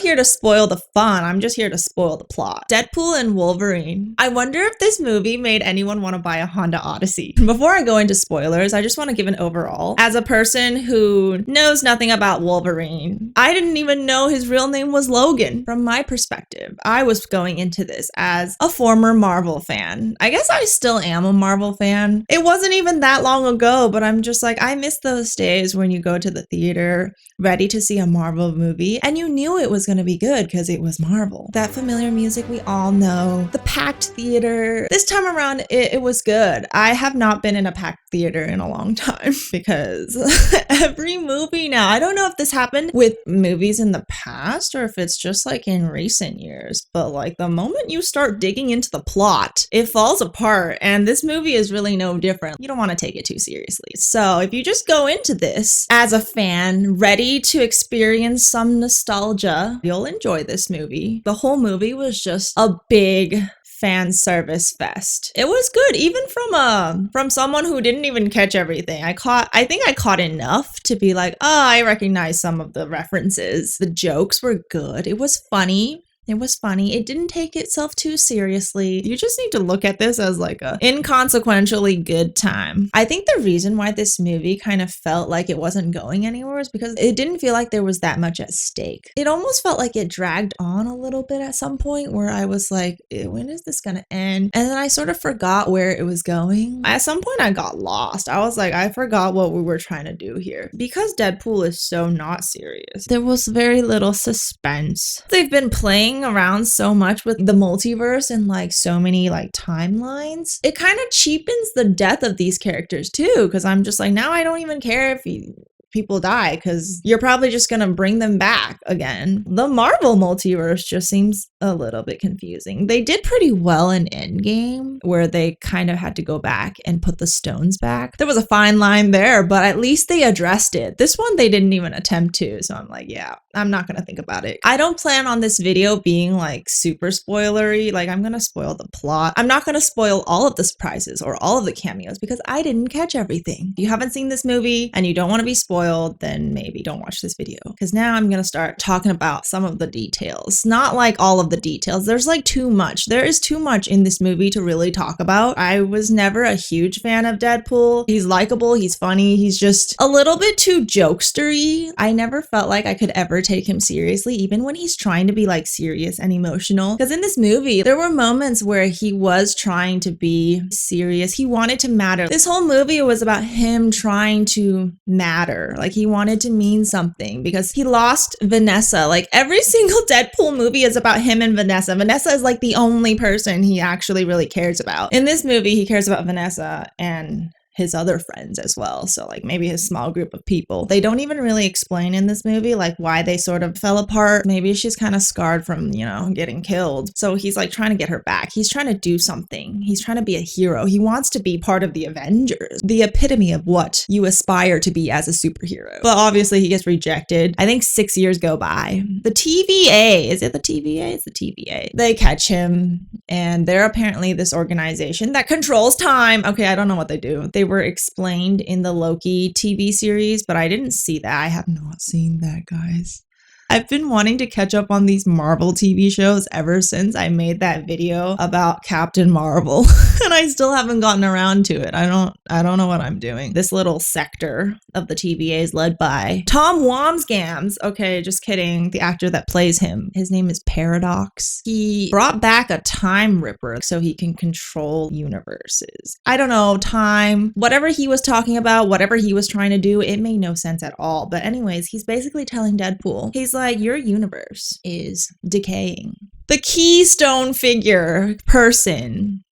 here to spoil the fun. I'm just here to spoil the plot. Deadpool and Wolverine. I wonder if this movie made anyone want to buy a Honda Odyssey. Before I go into spoilers, I just want to give an overall. As a person who knows nothing about Wolverine, I didn't even know his real name was Logan. From my perspective, I was going into this as a former Marvel fan. I guess I still am a Marvel fan. It wasn't even that long ago, but I'm just like, I miss those days when you go to the theater ready to see a Marvel movie and you knew it was going to be good because it was Marvel. That familiar music we all know, the packed theater. This time around, it was good. I have not been in a packed theater in a long time because every movie now, I don't know if this happened with movies in the past or if it's just like in recent years, but like the moment you start digging into the plot, it falls apart, and this movie is really no different. You don't want to take it too seriously. So if you just go into this as a fan, ready to experience some nostalgia, you'll enjoy this movie. The whole movie was just a big fan service fest. It was good, even from someone who didn't even catch everything. I think I caught enough to be like, oh, I recognize some of the references. The jokes were good. It was funny. It didn't take itself too seriously. You just need to look at this as like a inconsequentially good time. I think the reason why this movie kind of felt like it wasn't going anywhere is because it didn't feel like there was that much at stake. It almost felt like it dragged on a little bit at some point where I was like, when is this gonna end? And then I sort of forgot where it was going. At some point I got lost. I was like, I forgot what we were trying to do here. Because Deadpool is so not serious, there was very little suspense. They've been playing around so much with the multiverse and like so many like timelines, it kind of cheapens the death of these characters too, because I'm just like, now I don't even care if people die because you're probably just gonna bring them back again. The Marvel multiverse just seems a little bit confusing. They did pretty well in Endgame where they kind of had to go back and put the stones back. There was a fine line there, but at least they addressed it. This one they didn't even attempt to, so I'm like, yeah, I'm not gonna think about it. I don't plan on this video being like super spoilery. Like, I'm gonna spoil the plot. I'm not gonna spoil all of the surprises or all of the cameos because I didn't catch everything. If you haven't seen this movie and you don't want to be spoiled, then maybe don't watch this video, because now I'm gonna start talking about some of the details. Not like all of the details. There's like too much. There is too much in this movie to really talk about. I was never a huge fan of Deadpool. He's likable, he's funny, he's just a little bit too jokestery. I never felt like I could ever take him seriously, even when he's trying to be like serious and emotional. Because in this movie, there were moments where he was trying to be serious. He wanted to matter. This whole movie was about him trying to matter. Like, he wanted to mean something because he lost Vanessa. Like, every single Deadpool movie is about him and Vanessa. Vanessa is like the only person he actually really cares about. In this movie, he cares about Vanessa and his other friends as well. So like maybe his small group of people. They don't even really explain in this movie like why they sort of fell apart. Maybe she's kind of scarred from, getting killed. So he's like trying to get her back. He's trying to do something. He's trying to be a hero. He wants to be part of the Avengers, the epitome of what you aspire to be as a superhero. But obviously he gets rejected. I think 6 years go by. The TVA, is it the TVA? It's the TVA. They catch him, and they're apparently this organization that controls time. Okay, I don't know what they do. They were explained in the Loki TV series, but I didn't see that. I have not seen that, guys. I've been wanting to catch up on these Marvel TV shows ever since I made that video about Captain Marvel, and I still haven't gotten around to it. I don't know what I'm doing. This little sector of the TVA is led by Tom Wamsgams. Okay, just kidding. The actor that plays him, his name is Paradox. He brought back a time ripper so he can control universes. I don't know, time, whatever he was talking about, whatever he was trying to do, it made no sense at all. But anyways, he's basically telling Deadpool, he's like, your universe is decaying. The keystone figure person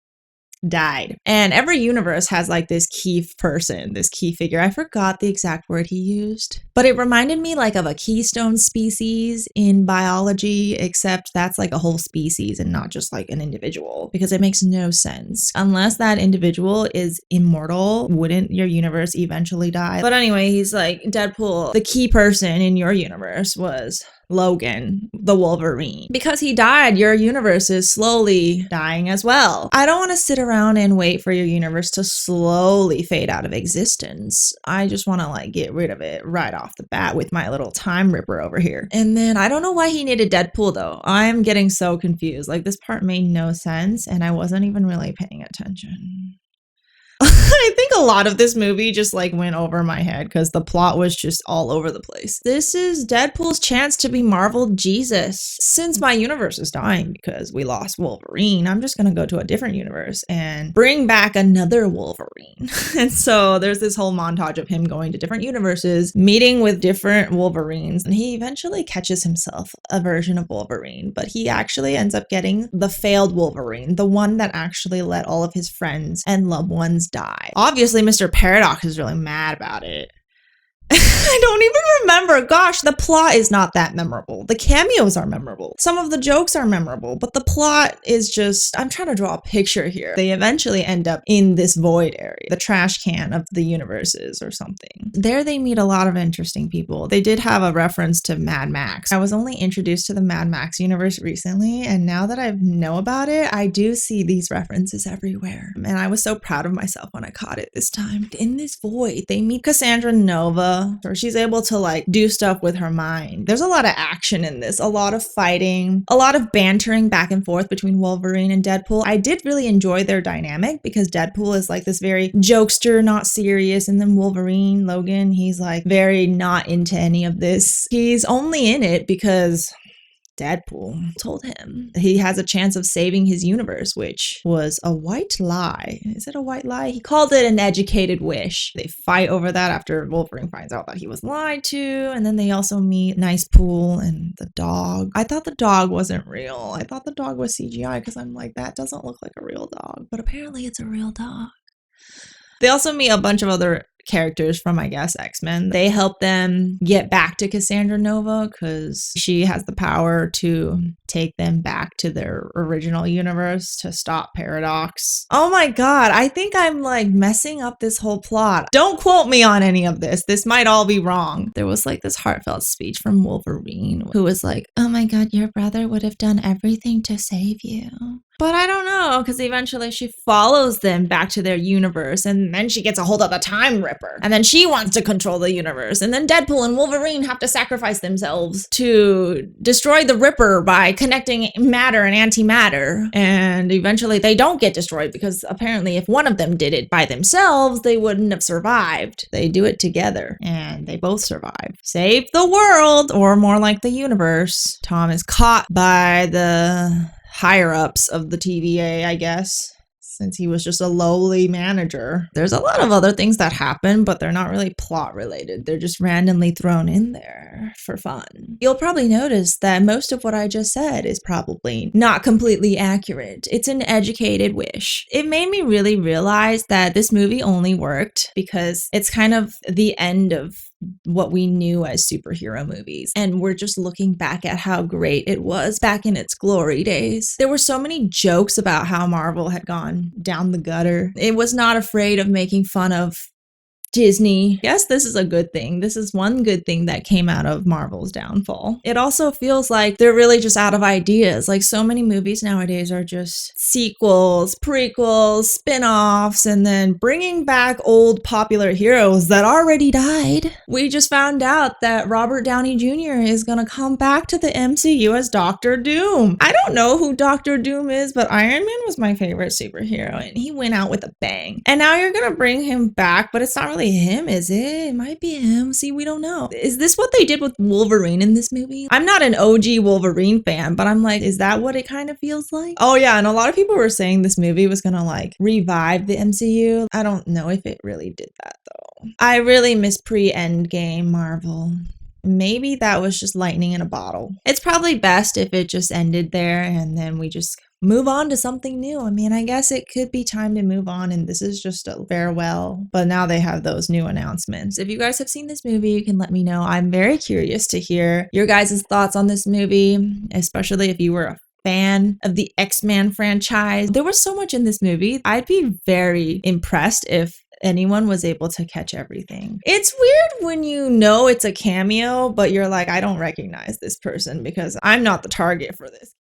died. And every universe has like this key person, this key figure. I forgot the exact word he used, but it reminded me like of a keystone species in biology, except that's like a whole species and not just like an individual, because it makes no sense. Unless that individual is immortal, wouldn't your universe eventually die? But anyway, he's like, Deadpool, the key person in your universe was Logan, the Wolverine. Because he died, your universe is slowly dying as well. I don't want to sit around and wait for your universe to slowly fade out of existence. I just want to like get rid of it right off the bat with my little time ripper over here. And then I don't know why he needed Deadpool though. I'm getting so confused. Like this part made no sense and I wasn't even really paying attention. I think a lot of this movie just like went over my head because the plot was just all over the place. This is Deadpool's chance to be Marvel Jesus. Since my universe is dying because we lost Wolverine, I'm just gonna go to a different universe and bring back another Wolverine. And so there's this whole montage of him going to different universes, meeting with different Wolverines, and he eventually catches himself a version of Wolverine, but he actually ends up getting the failed Wolverine, the one that actually let all of his friends and loved ones die. Obviously, Mr. Paradox is really mad about it. I don't even remember. Gosh, the plot is not that memorable. The cameos are memorable. Some of the jokes are memorable, but the plot is just, I'm trying to draw a picture here. They eventually end up in this void area, the trash can of the universes or something. There they meet a lot of interesting people. They did have a reference to Mad Max. I was only introduced to the Mad Max universe recently, and now that I know about it, I do see these references everywhere. And I was so proud of myself when I caught it this time. In this void, they meet Cassandra Nova, or she's able to like do stuff with her mind. There's a lot of action in this, a lot of fighting, a lot of bantering back and forth between Wolverine and Deadpool. I did really enjoy their dynamic because Deadpool is like this very jokester, not serious, and then Wolverine, Logan, he's like very not into any of this. He's only in it because Deadpool told him he has a chance of saving his universe, which was a white lie. Is it a white lie? He called it an educated wish. They fight over that after Wolverine finds out that he was lied to, and then they also meet Nice Pool and the dog. I thought the dog wasn't real. I thought the dog was CGI because I'm like, that doesn't look like a real dog, but apparently it's a real dog. They also meet a bunch of other characters from, I guess, X-Men. They help them get back to Cassandra Nova because she has the power to take them back to their original universe to stop Paradox. Oh my god, I think I'm like messing up this whole plot. Don't quote me on any of this. This might all be wrong. There was like this heartfelt speech from Wolverine who was like, oh my god, your brother would have done everything to save you. But I don't know, because eventually she follows them back to their universe, and then she gets a hold of the Time Ripper, and then she wants to control the universe, and then Deadpool and Wolverine have to sacrifice themselves to destroy the Ripper by connecting matter and antimatter, and eventually they don't get destroyed, because apparently if one of them did it by themselves, they wouldn't have survived. They do it together, and they both survive. Save the world, or more like the universe. Tom is caught by the higher-ups of the TVA, I guess, since he was just a lowly manager. There's a lot of other things that happen, but they're not really plot related. They're just randomly thrown in there for fun. You'll probably notice that most of what I just said is probably not completely accurate. It's an educated wish. It made me really realize that this movie only worked because it's kind of the end of what we knew as superhero movies. And we're just looking back at how great it was back in its glory days. There were so many jokes about how Marvel had gone down the gutter. It was not afraid of making fun of Disney. Yes, this is a good thing. This is one good thing that came out of Marvel's downfall. It also feels like they're really just out of ideas. Like so many movies nowadays are just sequels, prequels, spin-offs, and then bringing back old popular heroes that already died. We just found out that Robert Downey Jr. is gonna come back to the MCU as Doctor Doom. I don't know who Doctor Doom is, but Iron Man was my favorite superhero, and he went out with a bang. And now you're gonna bring him back, but it's not really him, is it? It might be him. See, we don't know. Is this what they did with Wolverine in this movie? I'm not an OG Wolverine fan, but I'm like, is that what it kind of feels like? Oh yeah, and a lot of people were saying this movie was gonna like revive the MCU. I don't know if it really did that though. I really miss pre-Endgame Marvel. Maybe that was just lightning in a bottle. It's probably best if it just ended there and then we just move on to something new. I mean, I guess it could be time to move on and this is just a farewell. But now they have those new announcements. If you guys have seen this movie, you can let me know. I'm very curious to hear your guys' thoughts on this movie, especially if you were a fan of the X-Men franchise. There was so much in this movie. I'd be very impressed if anyone was able to catch everything. It's weird when you know it's a cameo, but you're like, I don't recognize this person because I'm not the target for this.